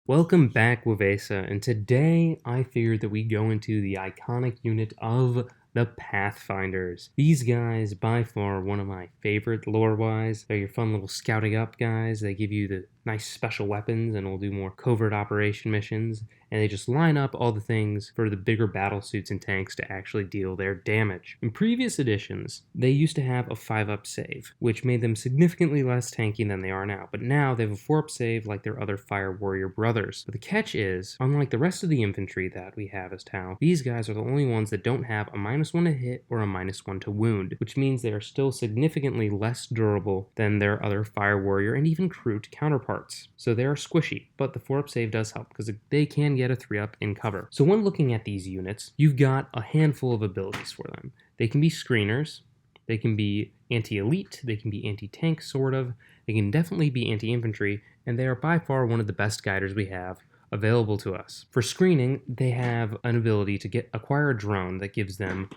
Welcome back, Wavesa, and today I figured that we go into the iconic unit of the Pathfinders. These guys, by far, one of my favorite lore-wise. They're your fun little scouting up guys. They give you the nice special weapons and will do more covert operation missions, and they just line up all the things for the bigger battle suits and tanks to actually deal their damage. In previous editions, they used to have a 5-up save, which made them significantly less tanky than they are now, but now they have a 4-up save like their other Fire Warrior brothers. But the catch is, unlike the rest of the infantry that we have as Tau, these guys are the only ones that don't have a -1 to hit or a -1 to wound, which means they are still significantly less durable than their other Fire Warrior and even Kroot counterparts. So they are squishy, but the 4-up save does help because they can get a 3-up in cover. So when looking at these units, you've got a handful of abilities for them. They can be screeners, they can be anti-elite, they can be anti-tank sort of, they can definitely be anti-infantry, and they are by far one of the best guiders we have available to us. For screening, they have an ability to acquire a drone that gives them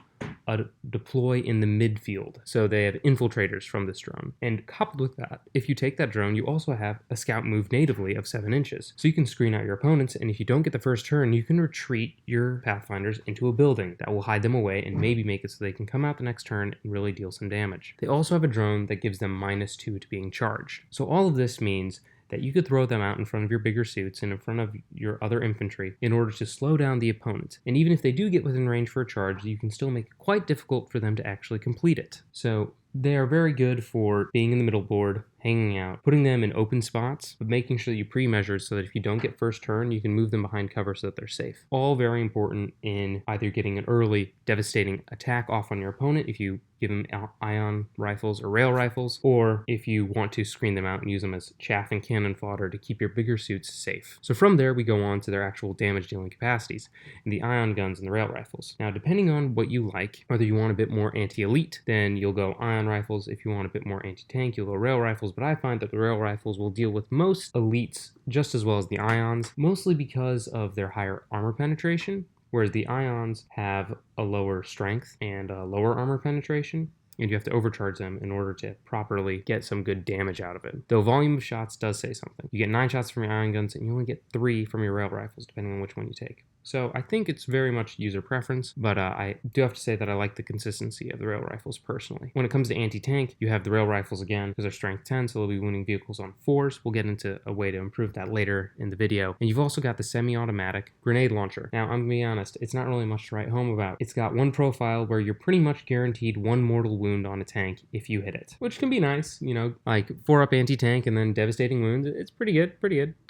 a deploy in the midfield. So they have infiltrators from this drone. And coupled with that, if you take that drone, you also have a scout move natively of 7 inches. So you can screen out your opponents, and if you don't get the first turn, you can retreat your Pathfinders into a building that will hide them away and maybe make it so they can come out the next turn and really deal some damage. They also have a drone that gives them -2 to being charged. So all of this means that you could throw them out in front of your bigger suits and in front of your other infantry in order to slow down the opponent. And even if they do get within range for a charge, you can still make it quite difficult for them to actually complete it. So they are very good for being in the middle board, hanging out, putting them in open spots, but making sure that you pre-measure so that if you don't get first turn, you can move them behind cover so that they're safe. All very important in either getting an early, devastating attack off on your opponent if you give them ion rifles or rail rifles, or if you want to screen them out and use them as chaff and cannon fodder to keep your bigger suits safe. So from there, we go on to their actual damage-dealing capacities, and the ion guns and the rail rifles. Now, depending on what you like, whether you want a bit more anti-elite, then you'll go ion rifles. If you want a bit more anti-tank, you'll go rail rifles, but I find that the rail rifles will deal with most elites just as well as the ions, mostly because of their higher armor penetration, whereas the ions have a lower strength and a lower armor penetration, and you have to overcharge them in order to properly get some good damage out of it. Though volume of shots does say something. You get 9 shots from your ion guns, and you only get 3 from your rail rifles, depending on which one you take. So I think it's very much user preference, but I do have to say that I like the consistency of the rail rifles personally. When it comes to anti-tank, you have the rail rifles again, because they're strength 10, so they'll be wounding vehicles on 4s. We'll get into a way to improve that later in the video. And you've also got the semi-automatic grenade launcher. Now, I'm gonna be honest, it's not really much to write home about. It's got one profile where you're pretty much guaranteed 1 mortal wound on a tank if you hit it, which can be nice, you know, like 4-up anti-tank and then devastating wounds. It's pretty good.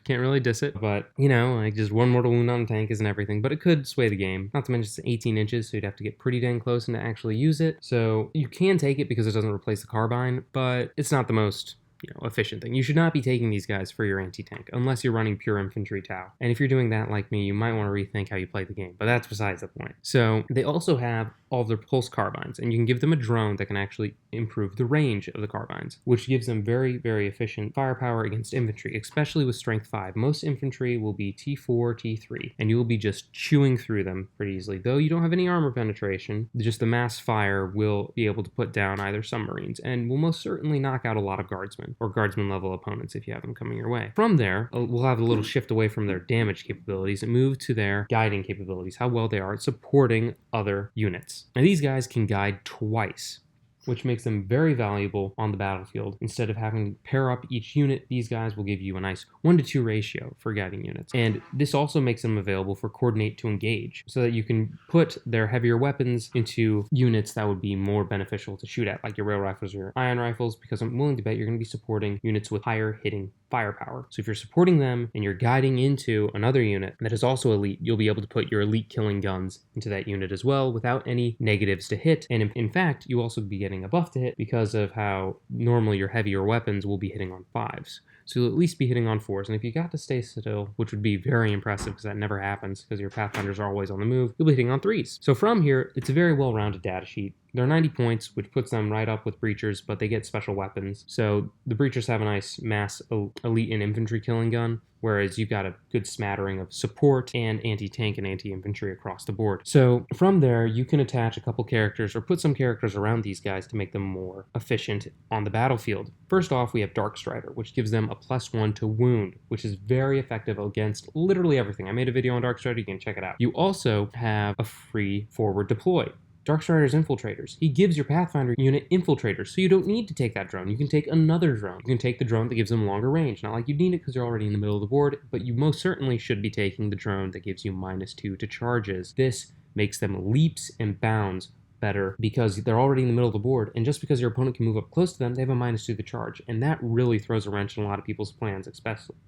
Can't really diss it, but, you know, like just 1 mortal wound on a tank isn't everything, but it could sway the game. Not to mention it's 18 inches, so you'd have to get pretty dang close and to actually use it. So you can take it because it doesn't replace the carbine, but it's not the most efficient thing. You should not be taking these guys for your anti-tank unless you're running pure infantry Tau. And if you're doing that like me, you might want to rethink how you play the game, but that's besides the point. So they also have all of their pulse carbines, and you can give them a drone that can actually improve the range of the carbines, which gives them very, very efficient firepower against infantry, especially with strength 5. Most infantry will be T4, T3, and you will be just chewing through them pretty easily. Though you don't have any armor penetration, just the mass fire will be able to put down either submarines, and will most certainly knock out a lot of guardsmen, or guardsman level opponents if you have them coming your way. From there, we'll have a little shift away from their damage capabilities and move to their guiding capabilities, how well they are at supporting other units. Now these guys can guide twice, which makes them very valuable on the battlefield. Instead of having to pair up each unit, these guys will give you a nice 1-to-2 ratio for guiding units. And this also makes them available for coordinate to engage, so that you can put their heavier weapons into units that would be more beneficial to shoot at, like your rail rifles or your ion rifles, because I'm willing to bet you're going to be supporting units with higher hitting firepower. So if you're supporting them and you're guiding into another unit that is also elite, you'll be able to put your elite killing guns into that unit as well without any negatives to hit. And in fact, you also be getting a buff to hit because of how normally your heavier weapons will be hitting on 5s. So you'll at least be hitting on 4s. And if you got to stay still, which would be very impressive because that never happens because your Pathfinders are always on the move, you'll be hitting on 3s. So from here, it's a very well-rounded data sheet. They're 90 points, which puts them right up with Breachers, but they get special weapons. So the Breachers have a nice mass elite and infantry killing gun, whereas you've got a good smattering of support and anti-tank and anti-infantry across the board. So from there, you can attach a couple characters or put some characters around these guys to make them more efficient on the battlefield. First off, we have Dark Strider, which gives them a +1 to wound, which is very effective against literally everything. I made a video on Dark Strider, you can check it out. You also have a free forward deploy. Darkstrider's infiltrators. He gives your Pathfinder unit infiltrators, so you don't need to take that drone. You can take another drone. You can take the drone that gives them longer range. Not like you need it because you're already in the middle of the board, but you most certainly should be taking the drone that gives you -2 to charges. This makes them leaps and bounds better because they're already in the middle of the board, and just because your opponent can move up close to them, they have a -2 to charge, and that really throws a wrench in a lot of people's plans,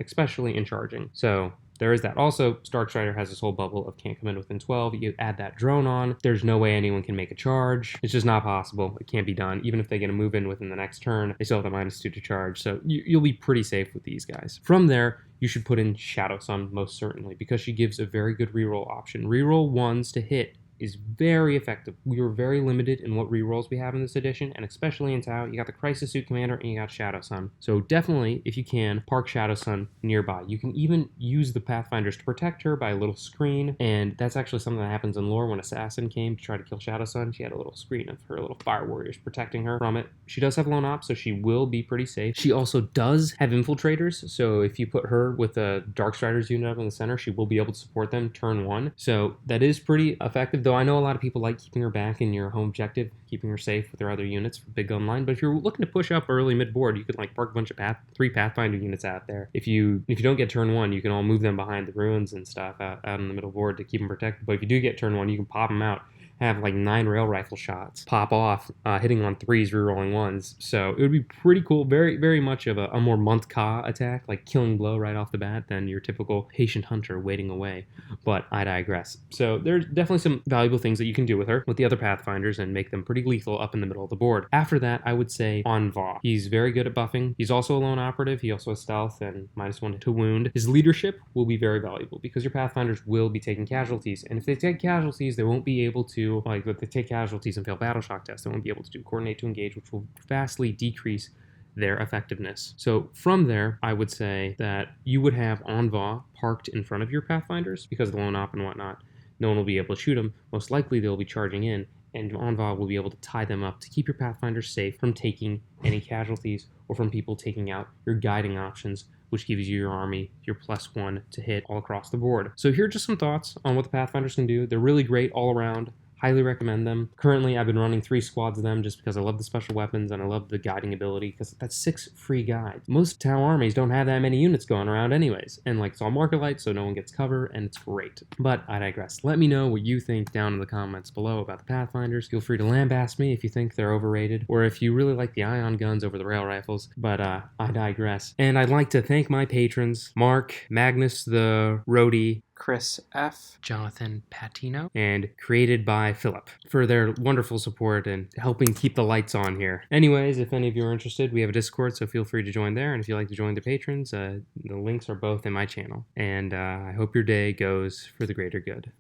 especially in charging. So there is that. Also, Darkstrider has this whole bubble of can't come in within 12. You add that drone on, there's no way anyone can make a charge. It's just not possible. It can't be done. Even if they get a move in within the next turn, they still have the -2 to charge. So you'll be pretty safe with these guys. From there, you should put in Shadow Sun most certainly, because she gives a very good reroll option. Reroll 1s to hit is very effective. We are very limited in what rerolls we have in this edition, and especially in Tau, you got the Crisis Suit Commander and you got Shadow Sun. So definitely, if you can, park Shadow Sun nearby. You can even use the Pathfinders to protect her by a little screen, and that's actually something that happens in lore. When Assassin came to try to kill Shadow Sun, she had a little screen of her little fire warriors protecting her from it. She does have lone op, so she will be pretty safe. She also does have infiltrators, so if you put her with a Darkstrider's unit up in the center, she will be able to support them turn 1. So that is pretty effective. Though I know a lot of people like keeping her back in your home objective, keeping her safe with her other units for big gun line. But if you're looking to push up early mid board, you could like park a bunch of 3 Pathfinder units out there. If you don't get turn 1, you can all move them behind the ruins and stuff out in the middle board to keep them protected. But if you do get turn 1, you can pop them out. Have like 9 rail rifle shots pop off, hitting on 3s, rerolling 1s. So it would be pretty cool. Very, very much of a more Month Ka attack, like killing blow right off the bat than your typical patient hunter waiting away. But I digress. So there's definitely some valuable things that you can do with her, with the other Pathfinders, and make them pretty lethal up in the middle of the board. After that, I would say Enva. He's very good at buffing. He's also a lone operative. He also has stealth and -1 to wound. His leadership will be very valuable because your Pathfinders will be taking casualties. And if they take casualties, they won't be able to, like if they take casualties and fail battle shock tests, they won't be able to do coordinate to engage, which will vastly decrease their effectiveness. So from there, I would say that you would have Enva parked in front of your Pathfinders because of the lone op and whatnot. No one will be able to shoot them. Most likely they'll be charging in, and Enva will be able to tie them up to keep your Pathfinders safe from taking any casualties or from people taking out your guiding options, which gives you your army your +1 to hit all across the board. So here are just some thoughts on what the Pathfinders can do. They're really great all around. Highly recommend them. Currently, I've been running 3 squads of them just because I love the special weapons and I love the guiding ability, because that's 6 free guides. Most Tau armies don't have that many units going around anyways, and like it's all market light, so no one gets cover, and it's great. But I digress. Let me know what you think down in the comments below about the Pathfinders. Feel free to lambast me if you think they're overrated, or if you really like the ion guns over the rail rifles, but I digress. And I'd like to thank my patrons, Mark, Magnus the Roadie, Chris F., Jonathan Patino, and Created by Philip, for their wonderful support and helping keep the lights on here. Anyways, if any of you are interested, we have a Discord, so feel free to join there. And if you'd like to join the patrons, the links are both in my channel. And I hope your day goes for the greater good.